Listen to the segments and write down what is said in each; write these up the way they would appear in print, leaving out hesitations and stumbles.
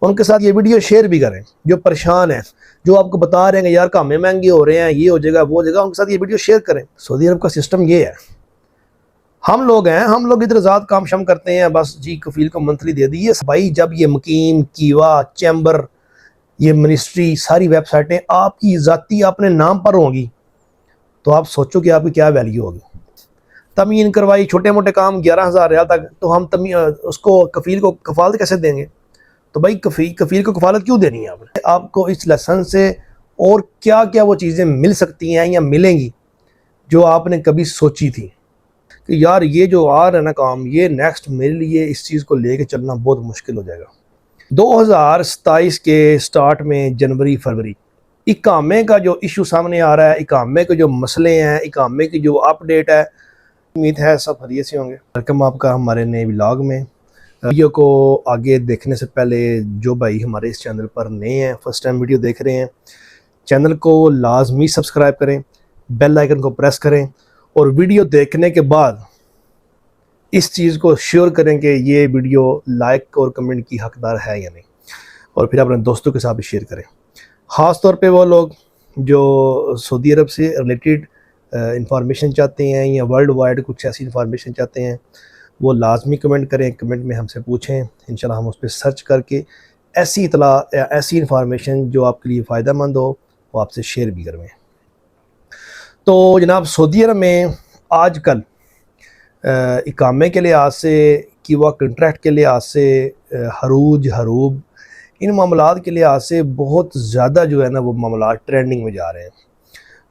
ان کے ساتھ یہ ویڈیو شیئر بھی کریں جو پریشان ہیں، جو آپ کو بتا رہے ہیں کہ یار کامیں مہنگے ہو رہے ہیں، یہ ہو جائے گا وہ ہو جائے گا، ان کے ساتھ یہ ویڈیو شیئر کریں۔ سعودی عرب کا سسٹم یہ ہے، ہم لوگ ادھر ذات کام شم کرتے ہیں، بس جی کفیل کو منتھلی دے دیے بھائی۔ جب یہ مقیم، کیوا، چیمبر، یہ منسٹری، ساری ویب سائٹیں آپ کی ذاتی اپنے نام پر ہوں گی تو آپ سوچو کہ آپ کی کیا ویلیو ہوگی۔ تمین کروائی چھوٹے موٹے کام 11,000 ریال تک، تو ہم اس کو کفیل کو کفالت کیسے دیں گے؟ تو بھائی کفیل کو کفالت کیوں دینی ہے آپ کو اس لیسن سے اور کیا کیا وہ چیزیں مل سکتی ہیں یا ملیں گی جو آپ نے کبھی سوچی تھی کہ یار یہ جو آ رہا ہے نا کام، یہ نیکسٹ میرے لیے اس چیز کو لے کے چلنا بہت مشکل ہو جائے گا۔ 2027 کے سٹارٹ میں جنوری فروری اقامے کا جو ایشو سامنے آ رہا ہے، اقامے کے جو مسئلے ہیں، اقامے کی جو اپ ڈیٹ ہے، امید ہے سب خیریت سے ہوں گے۔ ویلکم آپ کا ہمارے نئے ولاگ میں۔ ویڈیو کو آگے دیکھنے سے پہلے جو بھائی ہمارے اس چینل پر نئے ہیں، فرسٹ ٹائم ویڈیو دیکھ رہے ہیں، چینل کو لازمی سبسکرائب کریں، بیل آئیکن کو پریس کریں، اور ویڈیو دیکھنے کے بعد اس چیز کو شیئر کریں کہ یہ ویڈیو لائک اور کمنٹ کی حقدار ہے یا نہیں، اور پھر اپنے دوستوں کے ساتھ بھی شیئر کریں۔ خاص طور پہ وہ لوگ جو سعودی عرب سے ریلیٹڈ انفارمیشن چاہتے ہیں یا ورلڈ وائڈ کچھ ایسی انفارمیشن چاہتے ہیں، وہ لازمی کمنٹ کریں، کمنٹ میں ہم سے پوچھیں، انشاءاللہ ہم اس پہ سرچ کر کے ایسی اطلاع یا ایسی انفارمیشن جو آپ کے لیے فائدہ مند ہو وہ آپ سے شیئر بھی کرویں۔ تو جناب سعودی عرب میں آج کل اقامے کے لحاظ سے، کیوا کنٹریکٹ کے لحاظ سے، حروج حروب، ان معاملات کے لحاظ سے بہت زیادہ جو ہے نا وہ معاملات ٹرینڈنگ میں جا رہے ہیں،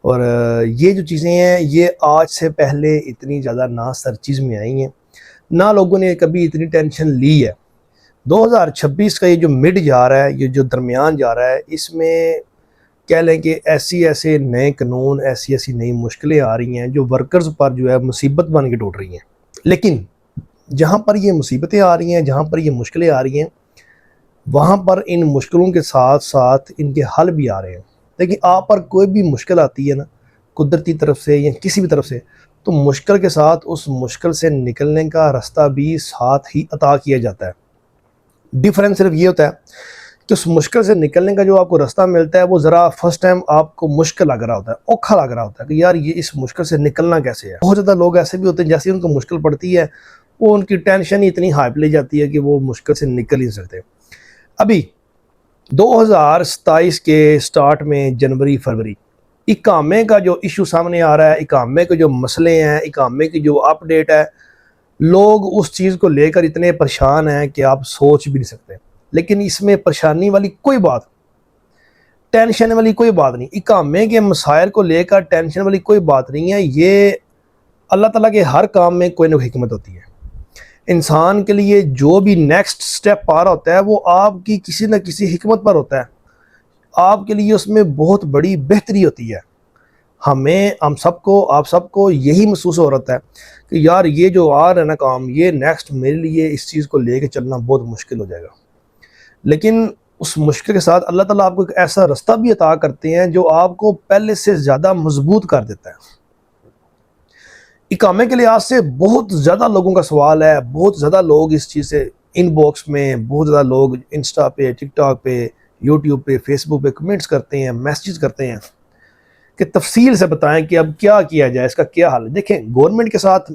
اور یہ جو چیزیں ہیں یہ آج سے پہلے اتنی زیادہ نہ سرچیز میں آئی ہیں، نہ لوگوں نے کبھی اتنی ٹینشن لی ہے۔ 2026 کا یہ جو مڈ جا رہا ہے، یہ جو درمیان جا رہا ہے، اس میں کہہ لیں کہ ایسے نئے قانون، ایسی نئی مشکلیں آ رہی ہیں جو ورکرز پر جو ہے مصیبت بن کے ٹوٹ رہی ہیں۔ لیکن جہاں پر یہ مصیبتیں آ رہی ہیں، جہاں پر یہ مشکلیں آ رہی ہیں، وہاں پر ان مشکلوں کے ساتھ ساتھ ان کے حل بھی آ رہے ہیں۔ لیکن آپ پر کوئی بھی مشکل آتی ہے نا، قدرتی طرف سے یا کسی بھی طرف سے، تو مشکل کے ساتھ اس مشکل سے نکلنے کا راستہ بھی ساتھ ہی عطا کیا جاتا ہے۔ ڈیفرنس صرف یہ ہوتا ہے کہ اس مشکل سے نکلنے کا جو آپ کو راستہ ملتا ہے وہ ذرا فرسٹ ٹائم آپ کو مشکل لگ رہا ہوتا ہے، اوکھا لگ رہا ہوتا ہے کہ یار یہ اس مشکل سے نکلنا کیسے ہے۔ بہت زیادہ لوگ ایسے بھی ہوتے ہیں جیسے ان کو مشکل پڑتی ہے وہ ان کی ٹینشن ہی اتنی ہائی لے جاتی ہے کہ وہ مشکل سے نکل ہی سکتے۔ ابھی 2027 کے سٹارٹ میں جنوری فروری اقامے کا جو ایشو سامنے آ رہا ہے، اقامے کے جو مسئلے ہیں، اقامے کی جو اپ ڈیٹ ہے، لوگ اس چیز کو لے کر اتنے پریشان ہیں کہ آپ سوچ بھی نہیں سکتے۔ لیکن اس میں پریشانی والی کوئی بات، ٹینشن والی کوئی بات نہیں، اقامے کے مسائل کو لے کر ٹینشن والی کوئی بات نہیں ہے۔ یہ اللہ تعالیٰ کے ہر کام میں کوئی نہ کوئی حکمت ہوتی ہے۔ انسان کے لیے جو بھی نیکسٹ سٹیپ آ رہا ہوتا ہے وہ آپ کی کسی نہ کسی حکمت پر ہوتا ہے، آپ کے لیے اس میں بہت بڑی بہتری ہوتی ہے۔ ہم سب کو، آپ سب کو یہی محسوس ہو رہا ہے کہ یار یہ جو آ رہا ہے نا کام، یہ نیکسٹ میرے لیے اس چیز کو لے کے چلنا بہت مشکل ہو جائے گا۔ لیکن اس مشکل کے ساتھ اللہ تعالیٰ آپ کو ایک ایسا راستہ بھی عطا کرتے ہیں جو آپ کو پہلے سے زیادہ مضبوط کر دیتا ہے۔ اقامے کے لحاظ سے بہت زیادہ لوگوں کا سوال ہے، بہت زیادہ لوگ اس چیز سے ان باکس میں، بہت زیادہ لوگ انسٹا پہ، ٹک ٹاک پہ، یوٹیوب پہ، فیس بک پہ کمنٹس کرتے ہیں، میسیج کرتے ہیں کہ تفصیل سے بتائیں کہ اب کیا کیا جائے، اس کا کیا حل ہے۔ دیکھیں گورنمنٹ کے ساتھ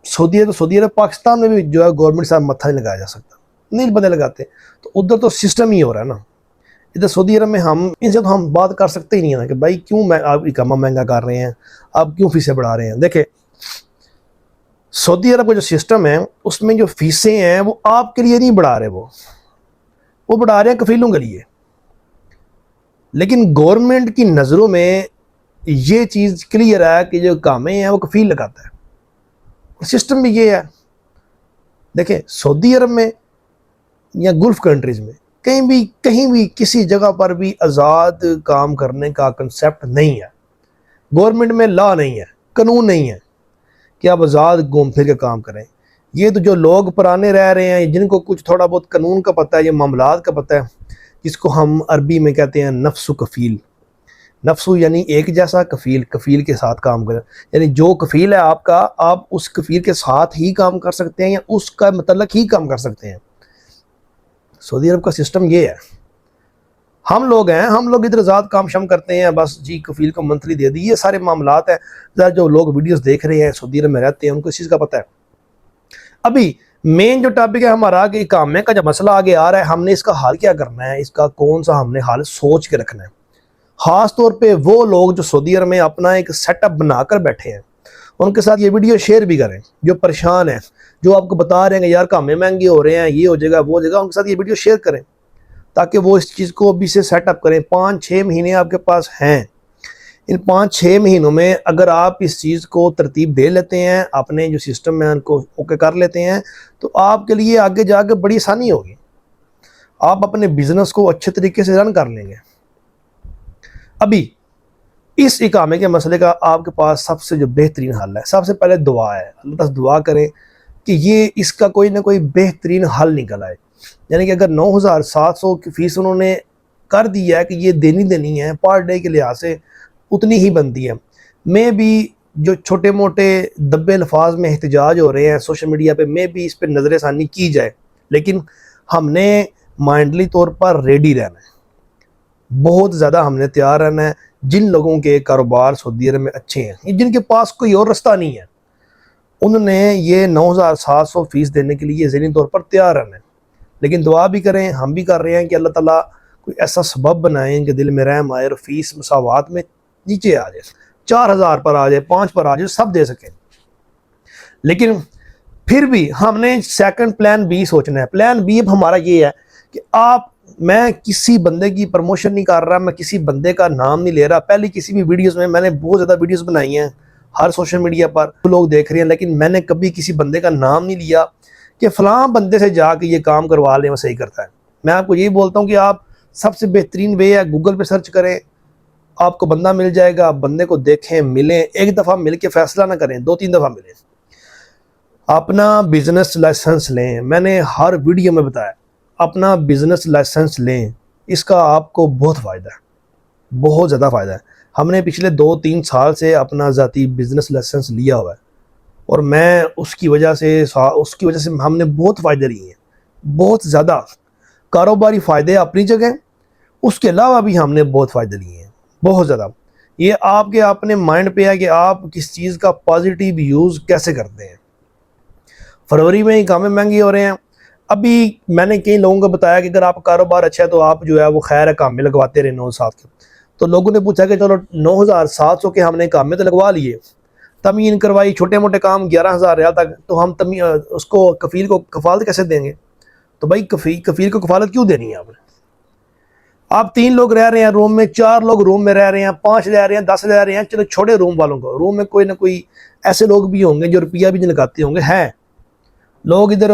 سعودی عرب پاکستان میں بھی جو ہے گورنمنٹ سے متھا نہیں لگایا جا سکتا، نہیں بندے لگاتے، تو ادھر تو سسٹم ہی ہو رہا ہے نا۔ ادھر سعودی عرب میں ان سے تو ہم بات کر سکتے ہی نہیں ہیں کہ بھائی کیوں آپ اقامہ مہنگا کر رہے ہیں، آپ کیوں فیسیں بڑھا رہے ہیں۔ دیکھیں سعودی عرب کا جو سسٹم ہے اس میں جو فیسیں ہیں وہ آپ کے لیے نہیں بڑھا رہے، وہ بڑھا رہے ہیں کفیلوں کے لیے۔ لیکن گورنمنٹ کی نظروں میں یہ چیز کلیئر ہے کہ جو اقامے ہیں وہ کفیل لگاتا ہے، سسٹم بھی یہ ہے۔ دیکھیں سعودی عرب میں یا گلف کنٹریز میں کہیں بھی کسی جگہ پر بھی آزاد کام کرنے کا کنسیپٹ نہیں ہے۔ گورنمنٹ میں لا نہیں ہے، قانون نہیں ہے کہ آپ آزاد گھوم پھر کے کام کریں۔ یہ تو جو لوگ پرانے رہ رہے ہیں، جن کو کچھ تھوڑا بہت قانون کا پتہ ہے، یہ معاملات کا پتہ ہے، جس کو ہم عربی میں کہتے ہیں نفس و کفیل۔ نفس یعنی ایک جیسا، کفیل کے ساتھ کام کریں، یعنی جو کفیل ہے آپ کا، آپ اس کفیل کے ساتھ ہی کام کر سکتے ہیں یا اس کا متعلق ہی کام کر سکتے ہیں۔ سعودی عرب کا سسٹم یہ ہے، ہم لوگ ہیں، ہم لوگ ادھر ذات کام شم کرتے ہیں، بس جی کفیل کو منتھلی دے دی، یہ سارے معاملات ہیں۔ ذرا جو لوگ ویڈیوز دیکھ رہے ہیں سعودی عرب میں رہتے ہیں ان کو اس چیز کا پتہ ہے۔ ابھی مین جو ٹاپک ہے ہمارا کہ اقامے کا جب مسئلہ آگے آ رہا ہے، ہم نے اس کا حل کیا کرنا ہے، اس کا کون سا ہم نے حل سوچ کے رکھنا ہے۔ خاص طور پہ وہ لوگ جو سعودی عرب میں اپنا ایک سیٹ اپ بنا کر بیٹھے ہیں، ان کے ساتھ یہ ویڈیو شیئر بھی کریں۔ جو پریشان ہیں، جو آپ کو بتا رہے ہیں کہ یار کامے مہنگے ہو رہے ہیں، یہ ہو جائے گا وہ ہو جائے گا، ان کے ساتھ یہ ویڈیو شیئر کریں تاکہ وہ اس چیز کو ابھی سے سیٹ اپ کریں۔ 5-6 مہینے آپ کے پاس ہیں، ان 5-6 مہینوں میں اگر آپ اس چیز کو ترتیب دے لیتے ہیں، اپنے جو سسٹم میں ان کو اوکے کر لیتے ہیں، تو آپ کے لیے آگے جا کے بڑی آسانی ہوگی، آپ اپنے بزنس کو اچھے طریقے سے رن کر لیں گے۔ ابھی اس اقامے کے مسئلے کا آپ کے پاس سب سے جو بہترین حل ہے، سب سے پہلے دعا ہے، اللہ تعالیٰ سے دعا کریں کہ یہ اس کا کوئی نہ کوئی بہترین حل نکل آئے۔ یعنی کہ اگر 9700 کی فیس انہوں نے کر دیا ہے کہ یہ دینی ہے پر ڈے کے لحاظ سے اتنی ہی بنتی ہے، میں بھی جو چھوٹے موٹے دبے الفاظ میں احتجاج ہو رہے ہیں سوشل میڈیا پہ، میں بھی اس پہ نظر ثانی کی جائے، لیکن ہم نے مائنڈلی طور پر ریڈی رہنا ہے، بہت زیادہ ہم نے تیار رہنا ہے۔ جن لوگوں کے کاروبار سعودی عرب میں اچھے ہیں، جن کے پاس کوئی اور رستہ نہیں ہے، انہوں نے یہ 9700 فیس دینے کے لیے ذہنی طور پر تیار رہنا ہے۔ لیکن دعا بھی کریں، ہم بھی کر رہے ہیں کہ اللہ تعالیٰ کوئی ایسا سبب بنائیں کہ دل میں رحم آئے اور فیس مساوات میں نیچے آ جائے، 4000 پر آ جائے، 5 پر آ جائے، سب دے سکیں۔ لیکن پھر بھی ہم نے سیکنڈ پلان بی سوچنا ہے۔ پلان بی اب ہمارا یہ ہے کہ میں کسی بندے کی پروموشن نہیں کر رہا، میں کسی بندے کا نام نہیں لے رہا۔ پہلے کسی بھی ویڈیوز میں نے بہت زیادہ ویڈیوز بنائی ہیں ہر سوشل میڈیا پر، لوگ دیکھ رہے ہیں، لیکن میں نے کبھی کسی بندے کا نام نہیں لیا کہ فلاں بندے سے جا کے یہ کام کروا لیں، وہ صحیح کرتا ہے۔ میں آپ کو یہی بولتا ہوں کہ آپ سب سے بہترین وے ہے گوگل پہ سرچ کریں، آپ کو بندہ مل جائے گا، بندے کو دیکھیں، ملیں، ایک دفعہ مل کے فیصلہ نہ کریں، 2-3 دفعہ ملیں، اپنا بزنس لائسنس لیں۔ میں نے ہر ویڈیو میں بتایا اپنا بزنس لائسنس لیں، اس کا آپ کو بہت فائدہ ہے، بہت زیادہ فائدہ ہے۔ ہم نے پچھلے 2-3 سال سے اپنا ذاتی بزنس لائسنس لیا ہوا ہے، اور میں اس کی وجہ سے ہم نے بہت فائدے لیے ہیں، بہت زیادہ کاروباری فائدے اپنی جگہ، اس کے علاوہ بھی ہم نے بہت فائدے لیے ہیں، بہت زیادہ۔ یہ آپ کے اپنے مائنڈ پہ ہے کہ آپ کس چیز کا پازیٹیو یوز کیسے کرتے ہیں۔ فروری میں اقامے مہنگے ہو رہے ہیں، ابھی میں نے کئی لوگوں کو بتایا کہ اگر آپ کا کاروبار اچھا ہے تو آپ جو ہے وہ خیر اقامے لگواتے رہے 9,700 کے، تو لوگوں نے پوچھا کہ چلو 9,700 کے ہم نے اقامے تو لگوا لیے، تمین کروائی، چھوٹے موٹے کام 11,000 ریال تک، تو ہم اس کو کفیل کو کفالت کیسے دیں گے؟ تو بھائی کفیل کو کفالت کیوں دینی ہے آپ نے؟ آپ 3 لوگ رہ رہے ہیں روم میں، 4 لوگ روم میں رہ رہے ہیں، 5 رہ رہے ہیں، 10 رہ رہے ہیں، چلو چھوڑے روم والوں کو، روم میں کوئی نہ کوئی ایسے لوگ بھی ہوں گے جو روپیہ بھی نہیں لگاتے ہوں گے، ہیں لوگ ادھر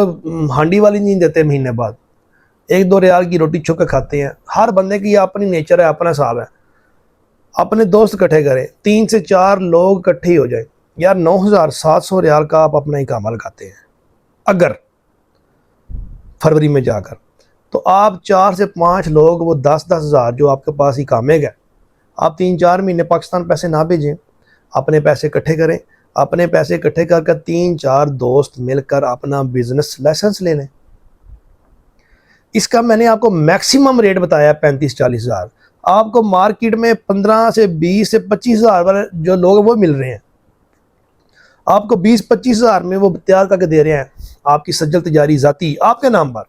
ہانڈی والی نہیں دیتے، مہینے بعد 1-2 ریال کی روٹی چھک کے کھاتے ہیں۔ ہر بندے کی اپنی نیچر ہے، اپنا حساب ہے۔ اپنے دوست اکٹھے کریں، 3 سے 4 لوگ اکٹھے ہو جائیں، یار 9,700 ریال کا آپ اپنا اقامہ لگاتے ہیں اگر فروری میں جا کر، تو آپ 4 سے 5 لوگ، وہ 10-10 ہزار جو آپ کے پاس اقامے گئے، آپ 3-4 مہینے پاکستان پیسے نہ بھیجیں، اپنے پیسے اکٹھے کریں، اپنے پیسے اکٹھے کر کر 3-4 دوست مل کر اپنا بزنس لائسنس لے لیں۔ اس کا میں نے آپ کو میکسیمم ریٹ بتایا 35-40 ہزار، آپ کو مارکیٹ میں 15 سے 20 سے 25 ہزار والے جو لوگ وہ مل رہے ہیں، آپ کو 20-25 ہزار میں وہ تیار کر کے دے رہے ہیں، آپ کی سجل تجاری ذاتی آپ کے نام پر۔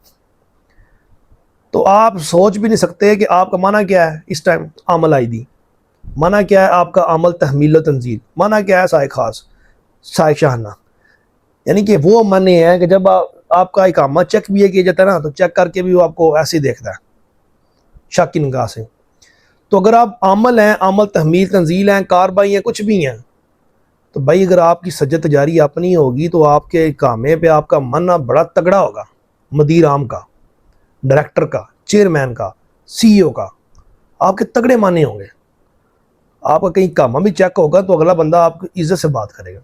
تو آپ سوچ بھی نہیں سکتے کہ آپ کا معنی کیا ہے اس ٹائم عمل ID، معنی کیا ہے آپ کا عمل تحمیل و تنزیل، معنی کیا ہے سائق خاص، سائق شاہانہ، یعنی کہ وہ معنی ہے کہ جب آپ کا اقامہ چیک بھی کیا جاتا ہے نا، تو چیک کر کے بھی وہ آپ کو ایسے ہی دیکھتا ہے شک کی نگاہ سے۔ تو اگر آپ عمل ہیں، عمل تحمیل تنزیل ہیں، کاربائی ہیں، کچھ بھی ہیں، تو بھائی اگر آپ کی سجل تجاری اپنی ہوگی تو آپ کے اقامے پہ آپ کا منع بڑا تگڑا ہوگا، مدیر عام کا، ڈائریکٹر کا، چیئرمین کا، CEO کا، آپ کے تگڑے معنی ہوں گے۔ آپ کا کہیں اقامہ بھی چیک ہوگا تو اگلا بندہ آپ کو عزت سے بات کرے گا،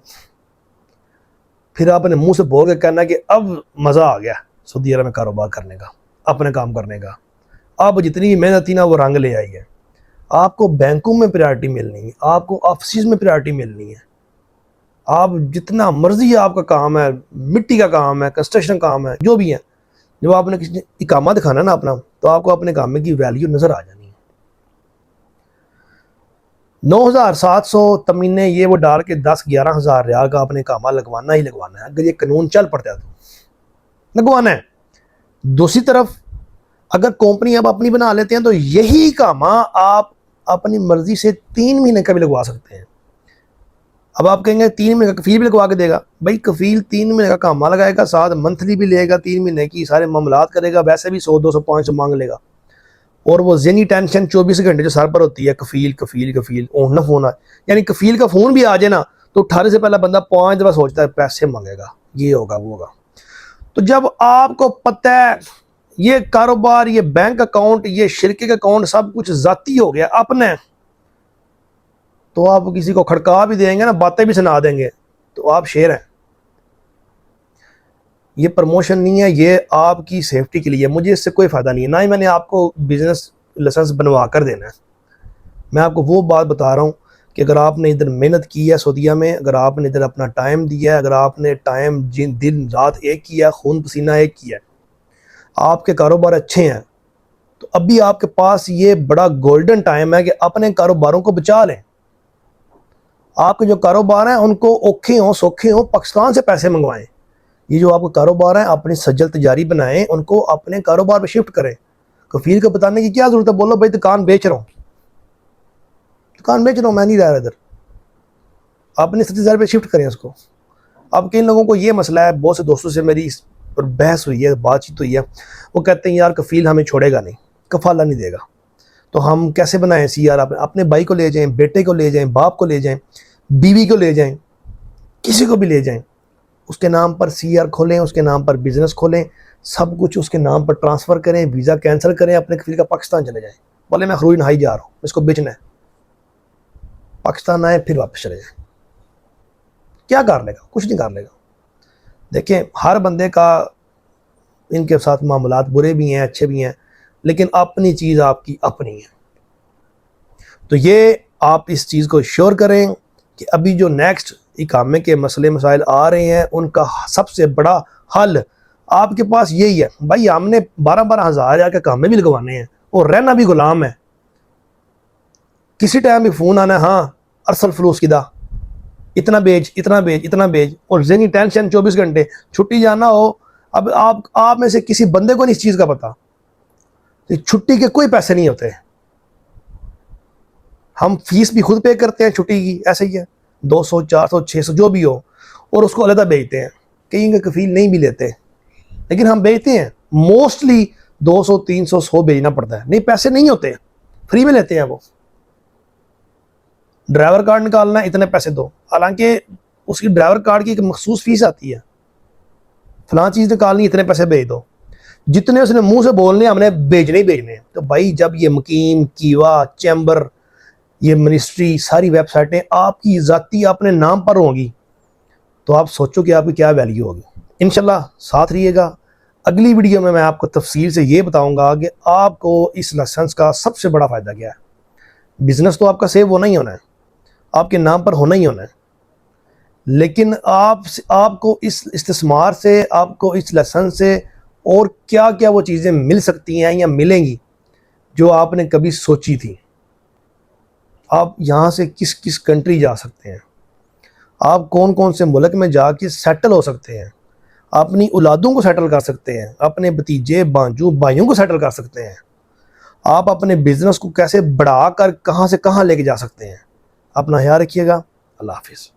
پھر آپ نے منہ سے بول کے کہنا کہ اب مزہ آ گیا سعودی عرب میں کاروبار کرنے کا، اپنے کام کرنے کا، اب جتنی محنت تھی نا وہ رنگ لے آئی ہے۔ آپ کو بینکوں میں پریارٹی ملنی ہے، آپ کو آفسز میں پریارٹی ملنی ہے، آپ جتنا مرضی آپ کا کام ہے، مٹی کا کام ہے، کنسٹرکشن کام ہے، جو بھی ہے، جب آپ نے کسی اقامہ دکھانا نا اپنا، تو آپ کو اپنے اقامے کی ویلیو نظر آ جانی ہے۔ 9,700 تمینے یہ وہ ڈال کے 10-11,000 ریال کا اپنے اقامہ لگوانا ہی لگوانا ہے، اگر یہ قانون چل پڑتا ہے تو لگوانا ہے۔ دوسری طرف اگر کمپنی آپ اپنی بنا لیتے ہیں تو یہی اقامہ آپ اپنی مرضی سے 3 مہینے کا بھی لگوا سکتے ہیں۔ اب آپ کہیں گے 3 مہینے کا کفیل بھی لگوا کے دے گا، بھائی کفیل 3 مہینے کا کامہ لگائے گا، ساتھ منتھلی بھی لے گا، 3 مہینے کی سارے معاملات کرے گا، ویسے بھی 100 200 500 مانگ لے گا، اور وہ ذہنی ٹینشن 24 گھنٹے جو سر پر ہوتی ہے، کفیل کفیل کفیل آن نہ فون، یعنی کفیل کا فون بھی آ جائے نا تو اٹھانے سے پہلے بندہ 5 دفعہ سوچتا ہے پیسے مانگے گا، یہ ہوگا وہ ہوگا۔ تو جب آپ کو پتہ ہے یہ کاروبار، یہ بینک اکاؤنٹ، یہ شرکے کا اکاؤنٹ سب کچھ ذاتی ہو گیا اپنے، تو آپ کسی کو کھڑکا بھی دیں گے نا، باتیں بھی سنا دیں گے تو آپ شیر ہیں۔ یہ پروموشن نہیں ہے، یہ آپ کی سیفٹی کے لیے، مجھے اس سے کوئی فائدہ نہیں ہے، نہ ہی میں نے آپ کو بزنس لائسنس بنوا کر دینا ہے۔ میں آپ کو وہ بات بتا رہا ہوں کہ اگر آپ نے ادھر محنت کی ہے سعودیہ میں، اگر آپ نے ادھر اپنا ٹائم دیا ہے، اگر آپ نے ٹائم دن رات ایک کیا، خون پسینہ ایک کیا، آپ کے کاروبار اچھے ہیں، تو ابھی آپ کے پاس یہ بڑا گولڈن ٹائم ہے کہ اپنے کاروباروں کو بچا لیں۔ آپ کے جو کاروبار ہیں ان کو اوکھے ہوں سوکھے ہوں پاکستان سے پیسے منگوائیں۔ یہ جو آپ کا کاروبار ہے اپنی سجل تجاری بنائیں، ان کو اپنے کاروبار پہ شفٹ کریں۔ کفیل کو بتانے کی کیا ضرورت ہے، بولو بھائی دکان بیچ رہا ہوں، دکان بیچ رہا ہوں، میں نہیں رہ رہا ادھر، اپنے سجل تجاری پہ شفٹ کریں اس کو۔ اب کئی لوگوں کو یہ مسئلہ ہے، بہت سے دوستوں سے میری اس پر بحث ہوئی ہے، بات چیت ہوئی ہے، وہ کہتے ہیں یار کفیل ہمیں چھوڑے گا نہیں، کفالہ نہیں دے گا، تو ہم کیسے بنائیں سی آر؟ اپنے بھائی کو لے جائیں، بیٹے کو لے جائیں، باپ کو لے جائیں، بیوی کو لے جائیں، کسی کو بھی لے جائیں، اس کے نام پر سی آر کھولیں، اس کے نام پر بزنس کھولیں، سب کچھ اس کے نام پر ٹرانسفر کریں، ویزا کینسل کریں، اپنے کفیل کا پاکستان چلے جائیں، بولے میں خروج نہائی جا رہا ہوں، اس کو بیچنا ہے، پاکستان آئے پھر واپس چلے جائیں۔ کیا کر لے گا؟ کچھ نہیں کر لے گا۔ دیکھیں ہر بندے کا ان کے ساتھ معاملات برے بھی ہیں اچھے بھی ہیں، لیکن اپنی چیز آپ کی اپنی ہے۔ تو یہ آپ اس چیز کو شور کریں کہ ابھی جو نیکسٹ اقامے کے مسئلے مسائل آ رہے ہیں ان کا سب سے بڑا حل آپ کے پاس یہی ہے۔ بھائی ہم نے 12 ہزار کے اقامے بھی لگوانے ہیں اور رہنا بھی غلام ہے، کسی ٹائم بھی فون آنا ہے، ہاں ارسل فلوس کی دا، اتنا بیچ اتنا بیچ اتنا بیچ، اور ذہنی ٹینشن 24 گھنٹے، چھٹی جانا ہو۔ اب آپ میں سے کسی بندے کو نہیں اس چیز کا پتا، چھٹی کے کوئی پیسے نہیں ہوتے، ہم فیس بھی خود پے کرتے ہیں چھٹی کی، ایسے ہی ہے 200 400 600 جو بھی ہو، اور اس کو علیحدہ بیچتے ہیں، کہیں کا کفیل نہیں بھی لیتے، لیکن ہم بیچتے ہیں موسٹلی 200 300 100 بیچنا پڑتا ہے، نہیں پیسے نہیں ہوتے، فری میں لیتے ہیں وہ۔ ڈرائیور کارڈ نکالنا ہے اتنے پیسے دو، حالانکہ اس کی ڈرائیور کارڈ کی ایک مخصوص فیس آتی ہے، فلاں چیز نکالنی اتنے پیسے بھیج دو، جتنے اس نے منہ سے بولنے ہم نے بھیجنے ہی بھیجنے۔ تو بھائی جب یہ مقیم کیوا چیمبر یہ منسٹری ساری ویب سائٹیں آپ کی ذاتی اپنے نام پر ہوں گی تو آپ سوچو کہ آپ کی کیا ویلیو ہوگی۔ انشاءاللہ ساتھ رہیے گا، اگلی ویڈیو میں آپ کو تفصیل سے یہ بتاؤں گا کہ آپ کو اس لائسنس کا سب سے بڑا فائدہ کیا ہے۔ بزنس تو آپ کا سیو ہونا ہی ہونا ہے، آپ کے نام پر ہونا ہی ہونا ہے، لیکن آپ کو اس استثمار سے، آپ کو اس لائسنس سے اور کیا کیا وہ چیزیں مل سکتی ہیں یا ملیں گی جو آپ نے کبھی سوچی تھی۔ آپ یہاں سے کس کس کنٹری جا سکتے ہیں، آپ کون کون سے ملک میں جا کے سیٹل ہو سکتے ہیں، اپنی اولادوں کو سیٹل کر سکتے ہیں، اپنے بھتیجے بانجو بھائیوں کو سیٹل کر سکتے ہیں، آپ اپنے بزنس کو کیسے بڑھا کر کہاں سے کہاں لے کے جا سکتے ہیں۔ اپنا خیال رکھیے گا، اللہ حافظ۔